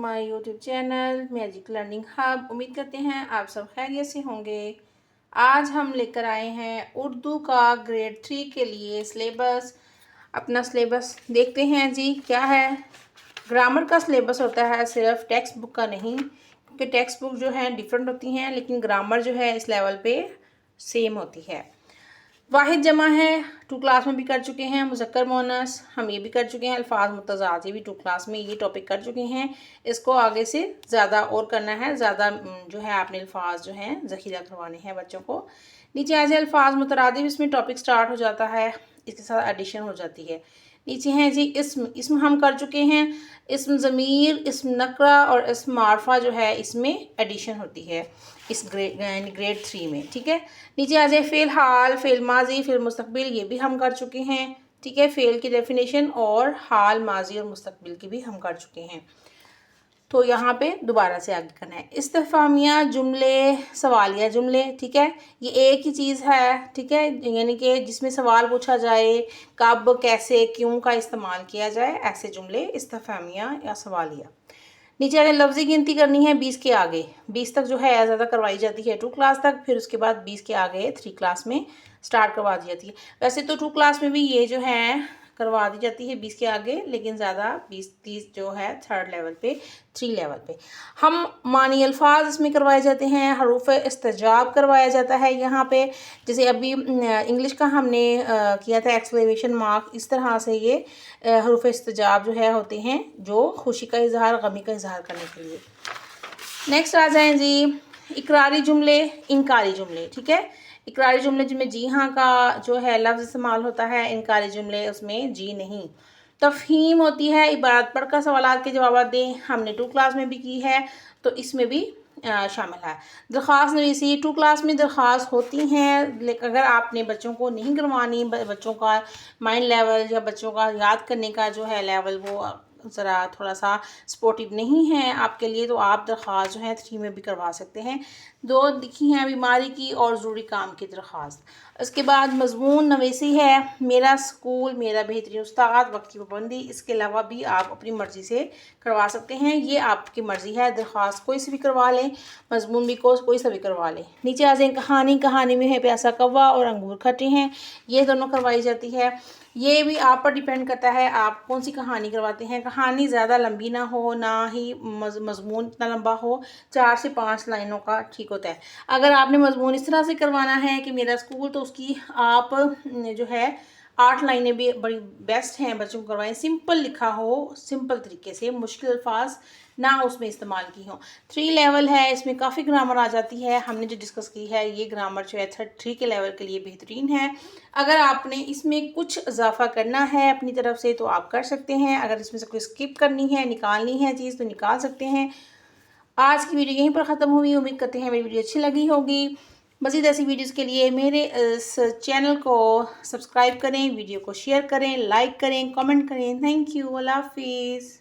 My YouTube channel magic learning hub. उम्मीद करते हैं आप सब खैरियत से होंगे। आज हम लेकर आए हैं उर्दू का ग्रेड 3 के लिए सिलेबस। अपना सिलेबस देखते हैं जी क्या है। ग्रामर का सिलेबस होता है, सिर्फ टेक्स्ट बुक का नहीं, क्योंकि टेक्स्ट बुक जो है डिफरेंट होती हैं, लेकिन ग्रामर जो है इस लेवल पे सेम होती है। वाहिद जमा है, 2 क्लास में भी कर चुके हैं। मुज़क्कर मोनस हम ये भी कर चुके हैं। अल्फाज मुतज़ाद ये भी 2 क्लास में ये टॉपिक कर चुके हैं। इसको आगे से ज़्यादा और करना है, ज़्यादा जो है आपने अल्फाज जो हैं ज़ख़ीरा करवाने हैं बच्चों को। नीचे आ जाए अल्फाज मुतरादिफ, इसमें टॉपिक स्टार्ट हो जाता है, इसके साथ एडिशन हो जाती है। नीचे हैं जी इसम हम कर चुके हैं। इसम ज़मीर, इसम नकरा और इसम मारफा जो है इसमें एडिशन होती है इस ग्रेड 3 में, ठीक है। नीचे आ जाए फ़ेल हाल, फ़ेल माजी, फ़ेल मुस्तक़बिल, ये भी हम कर चुके हैं, ठीक है। फ़ेल की डेफिनेशन और हाल, माजी और मुस्तक़बिल की भी हम कर चुके हैं। तो यहाँ पे दोबारा से आगे करना है। इस्तिफ़ामिया जुमले, सवालिया जुमले, ठीक है। ये एक ही चीज़ है, ठीक है, यानी कि जिसमें सवाल पूछा जाए, कब, कैसे, क्यों का इस्तेमाल किया जाए, ऐसे जुमले इस्तिफ़ामिया या सवालिया। नीचे अगर लफ्ज़ी गिनती करनी है 20 के आगे, 20 तक जो है ज़्यादा करवाई जाती है 2 क्लास तक, फिर उसके बाद 20 के आगे 3 क्लास में स्टार्ट करवा दी जाती है। वैसे तो 2 क्लास में भी ये जो है करवा दी जाती है 20 के आगे, लेकिन ज़्यादा 20-30 जो है 3rd लेवल पे, 3 लेवल पे। हम मानी अल्फाज इसमें करवाए जाते हैं, हरूफ इस्तिजाब करवाया जाता है यहाँ पे। जैसे अभी इंग्लिश का हमने किया था एक्सक्लेमेशन मार्क, इस तरह से ये हरूफ इस्तिजाब जो है होते हैं, जो खुशी का इजहार, गमी का इजहार करने के लिए। नेक्स्ट आ जाएँ जी इकरारी जुमले, इनकारी जुमले, ठीक है। इकरारी जुमले जिनमें जी हाँ का जो है लफ्ज़ इस्तेमाल होता है, इनकारी जुमले उसमें जी नहीं। तफ़हीम होती है, इबारत पढ़कर सवालात के जवाब दें, हमने 2 क्लास में भी की है, तो इसमें भी शामिल है। दरख्वास्त नवीसी 2 क्लास में दरख्वास्त होती हैं, लेकिन अगर आपने बच्चों को नहीं करवानी, बच्चों का माइंड लेवल या बच्चों का याद करने का जो है लेवल वो ज़रा थोड़ा सा सपोर्टिव नहीं है आपके लिए, तो आप दरख्वास्त जो है 3 में भी करवा सकते हैं। 2 लिखी हैं बीमारी की और ज़रूरी काम की दरख्वास्त। उसके बाद मज़मून नवीसी है, मेरा स्कूल, मेरा बेहतरीन उस्ताद, वक्त की पाबंदी। इसके अलावा भी आप अपनी मर्ज़ी से करवा सकते हैं, ये आपकी मर्ज़ी है। दरख्वास्त कोई सी भी करवा लें, मज़मून भी कोई सा भी करवा लें। नीचे आ जाए कहानी, कहानी में है प्यासा कौवा और अंगूर खट्टे हैं, ये दोनों करवाई जाती है। ये भी आप पर डिपेंड करता है आप कौन सी कहानी करवाते हैं। कहानी ज़्यादा लंबी ना हो, ना ही मज़मून इतना लंबा हो, 4 से 5 लाइनों का ठीक होता है। अगर आपने मज़मून इस तरह से करवाना है कि मेरा स्कूल, तो उसकी आप जो है 8 लाइनें भी बड़ी बेस्ट हैं बच्चों को करवाएं। सिंपल लिखा हो, सिंपल तरीके से, मुश्किल अल्फाज ना उसमें इस्तेमाल की हो। 3 लेवल है, इसमें काफ़ी ग्रामर आ जाती है। हमने जो डिस्कस की है ये ग्रामर जो है 3 के लेवल के लिए बेहतरीन है। अगर आपने इसमें कुछ इजाफा करना है अपनी तरफ से तो आप कर सकते हैं। अगर इसमें से कोई स्किप करनी है, निकालनी है चीज़, तो निकाल सकते हैं। आज की वीडियो यहीं पर ख़त्म हुई। उम्मीद करते हैं मेरी वीडियो अच्छी लगी होगी। मज़ीद ऐसी वीडियोज़ के लिए मेरे इस चैनल को सब्सक्राइब करें, वीडियो को शेयर करें, लाइक करें, कमेंट करें। थैंक यू, अल्लाह हाफिज़।